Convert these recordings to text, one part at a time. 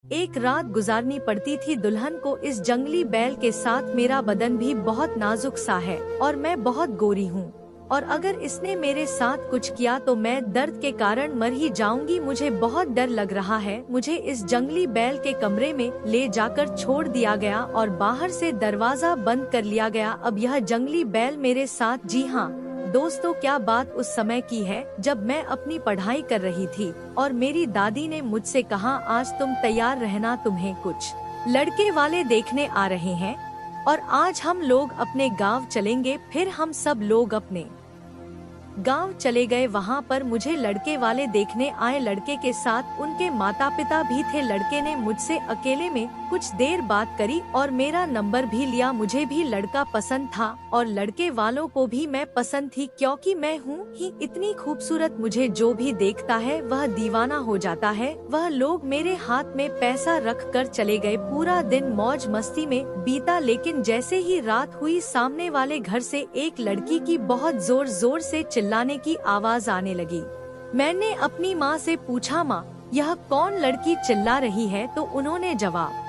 एक रात गुजारनी पड़ती थी दुल्हन को इस जंगली बैल के साथ। मेरा बदन भी बहुत नाजुक सा है और मैं बहुत गोरी हूँ, और अगर इसने मेरे साथ कुछ किया तो मैं दर्द के कारण मर ही जाऊंगी। मुझे बहुत डर लग रहा है। मुझे इस जंगली बैल के कमरे में ले जाकर छोड़ दिया गया और बाहर से दरवाजा बंद कर लिया गया। अब यह जंगली बैल मेरे साथ। जी हाँ दोस्तों, क्या बात उस समय की है जब मैं अपनी पढ़ाई कर रही थी और मेरी दादी ने मुझसे कहा, आज तुम तैयार रहना, तुम्हें कुछ लड़के वाले देखने आ रहे हैं और आज हम लोग अपने गांव चलेंगे। फिर हम सब लोग अपने गांव चले गए। वहां पर मुझे लड़के वाले देखने आए। लड़के के साथ उनके माता पिता भी थे। लड़के ने मुझसे अकेले में कुछ देर बात करी और मेरा नंबर भी लिया। मुझे भी लड़का पसंद था और लड़के वालों को भी मैं पसंद थी, क्योंकि मैं हूँ ही इतनी खूबसूरत। मुझे जो भी देखता है वह दीवाना हो जाता है। वह लोग मेरे हाथ में पैसा रख कर चले गए। पूरा दिन मौज मस्ती में बीता, लेकिन जैसे ही रात हुई सामने वाले घर से एक लड़की की बहुत जोर जोर से चिल्लाने की आवाज आने लगी। मैंने अपनी माँ से पूछा, माँ यह कौन लड़की चिल्ला रही है? तो उन्होंने जवाब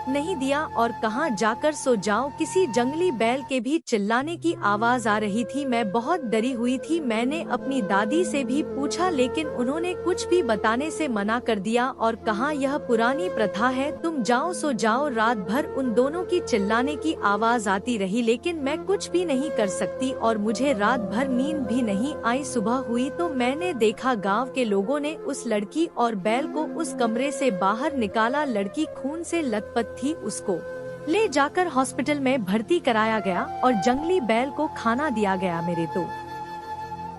नहीं दिया और कहा, जाकर सो जाओ। किसी जंगली बैल के भी चिल्लाने की आवाज आ रही थी। मैं बहुत डरी हुई थी। मैंने अपनी दादी से भी पूछा, लेकिन उन्होंने कुछ भी बताने से मना कर दिया और कहा, यह पुरानी प्रथा है, तुम जाओ सो जाओ। रात भर उन दोनों की चिल्लाने की आवाज आती रही, लेकिन मैं कुछ भी नहीं कर सकती और मुझे रात भर नींद भी नहीं आई। सुबह हुई तो मैंने देखा गाँव के लोगों ने उस लड़की और बैल को उस कमरे से बाहर निकाला। लड़की खून से लथपथ थी। उसको ले जाकर हॉस्पिटल में भर्ती कराया गया और जंगली बैल को खाना दिया गया। मेरे तो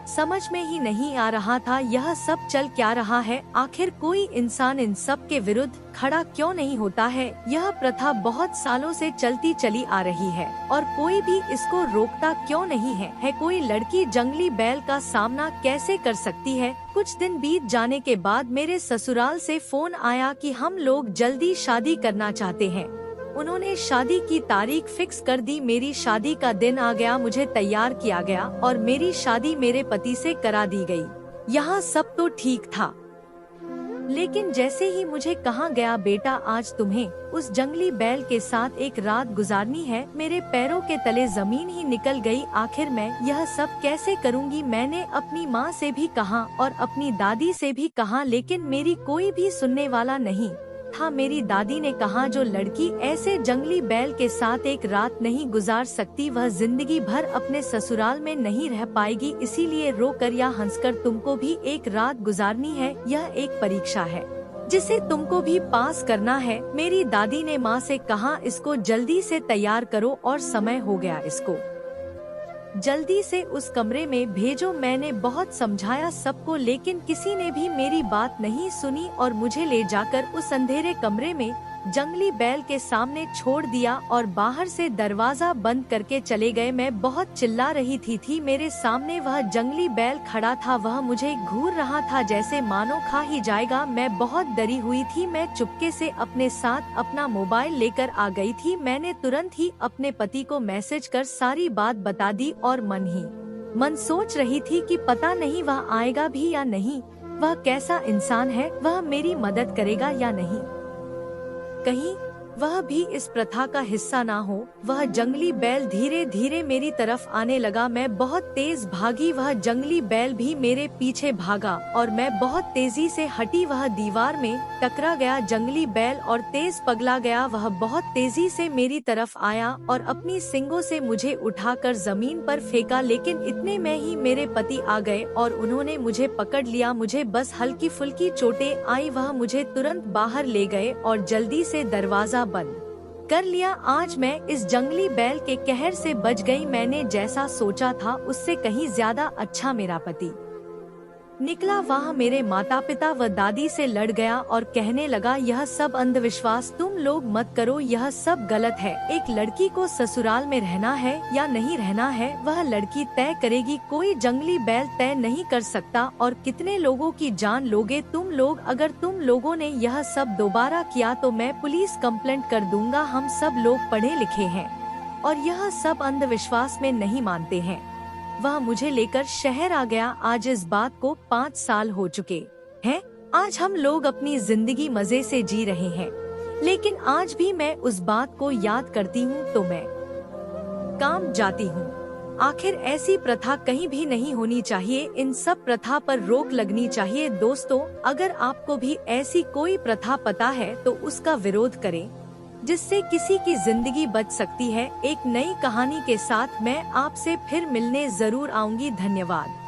समझ में ही नहीं आ रहा था यह सब चल क्या रहा है। आखिर कोई इंसान इन सब के विरुद्ध खड़ा क्यों नहीं होता है? यह प्रथा बहुत सालों से चलती चली आ रही है और कोई भी इसको रोकता क्यों नहीं है? कोई लड़की जंगली बैल का सामना कैसे कर सकती है? कुछ दिन बीत जाने के बाद मेरे ससुराल से फोन आया कि हम लोग जल्दी शादी करना चाहते हैं। उन्होंने शादी की तारीख फिक्स कर दी। मेरी शादी का दिन आ गया। मुझे तैयार किया गया और मेरी शादी मेरे पति से करा दी गई। यहाँ सब तो ठीक था, लेकिन जैसे ही मुझे कहा गया, बेटा आज तुम्हें उस जंगली बैल के साथ एक रात गुजारनी है, मेरे पैरों के तले जमीन ही निकल गई। आखिर मैं यह सब कैसे करूँगी? मैंने अपनी माँ से भी कहा और अपनी दादी से भी कहा, लेकिन मेरी कोई भी सुनने वाला नहीं था। मेरी दादी ने कहा, जो लड़की ऐसे जंगली बैल के साथ एक रात नहीं गुजार सकती, वह जिंदगी भर अपने ससुराल में नहीं रह पाएगी। इसीलिए रो कर या हंसकर तुमको भी एक रात गुजारनी है। यह एक परीक्षा है जिसे तुमको भी पास करना है। मेरी दादी ने माँ से कहा, इसको जल्दी से तैयार करो और समय हो गया, इसको जल्दी से उस कमरे में भेजो। मैंने बहुत समझाया सबको, लेकिन किसी ने भी मेरी बात नहीं सुनी और मुझे ले जाकर उस अंधेरे कमरे में जंगली बैल के सामने छोड़ दिया और बाहर से दरवाजा बंद करके चले गए। मैं बहुत चिल्ला रही थी। मेरे सामने वह जंगली बैल खड़ा था। वह मुझे घूर रहा था जैसे मानो खा ही जाएगा। मैं बहुत डरी हुई थी। मैं चुपके से अपने साथ अपना मोबाइल लेकर आ गई थी। मैंने तुरंत ही अपने पति को मैसेज कर सारी बात बता दी और मन ही मन सोच रही थी कि पता नहीं वह आएगा भी या नहीं, वह कैसा इंसान है, वह मेरी मदद करेगा या नहीं, कहीं वह भी इस प्रथा का हिस्सा ना हो। वह जंगली बैल धीरे धीरे मेरी तरफ आने लगा। मैं बहुत तेज भागी, वह जंगली बैल भी मेरे पीछे भागा और मैं बहुत तेजी से हटी। वह दीवार में टकरा गया जंगली बैल और तेज पगला गया। वह बहुत तेजी से मेरी तरफ आया और अपनी सींगों से मुझे उठाकर जमीन पर फेंका, लेकिन इतने में ही मेरे पति आ गए और उन्होंने मुझे पकड़ लिया। मुझे बस हल्की फुल्की चोटें आई। वह मुझे तुरंत बाहर ले गए और जल्दी से दरवाजा बंद कर लिया। आज मैं इस जंगली बैल के कहर से बच गई। मैंने जैसा सोचा था उससे कहीं ज्यादा अच्छा मेरा पति निकला। वह मेरे माता पिता व दादी से लड़ गया और कहने लगा, यह सब अंधविश्वास तुम लोग मत करो, यह सब गलत है। एक लड़की को ससुराल में रहना है या नहीं रहना है, वह लड़की तय करेगी, कोई जंगली बैल तय नहीं कर सकता। और कितने लोगों की जान लोगे तुम लोग? अगर तुम लोगों ने यह सब दोबारा किया तो मैं पुलिस कंप्लेंट कर दूंगा। हम सब लोग पढ़े लिखे हैं और यह सब अंधविश्वास में नहीं मानते हैं। वह मुझे लेकर शहर आ गया। आज इस बात को 5 साल हो चुके हैं। आज हम लोग अपनी जिंदगी मजे से जी रहे हैं, लेकिन आज भी मैं उस बात को याद करती हूँ तो मैं काम जाती हूँ। आखिर ऐसी प्रथा कहीं भी नहीं होनी चाहिए। इन सब प्रथा पर रोक लगनी चाहिए। दोस्तों, अगर आपको भी ऐसी कोई प्रथा पता है तो उसका विरोध करें, जिससे किसी की जिंदगी बच सकती है। एक नई कहानी के साथ मैं आपसे फिर मिलने जरूर आऊंगी। धन्यवाद।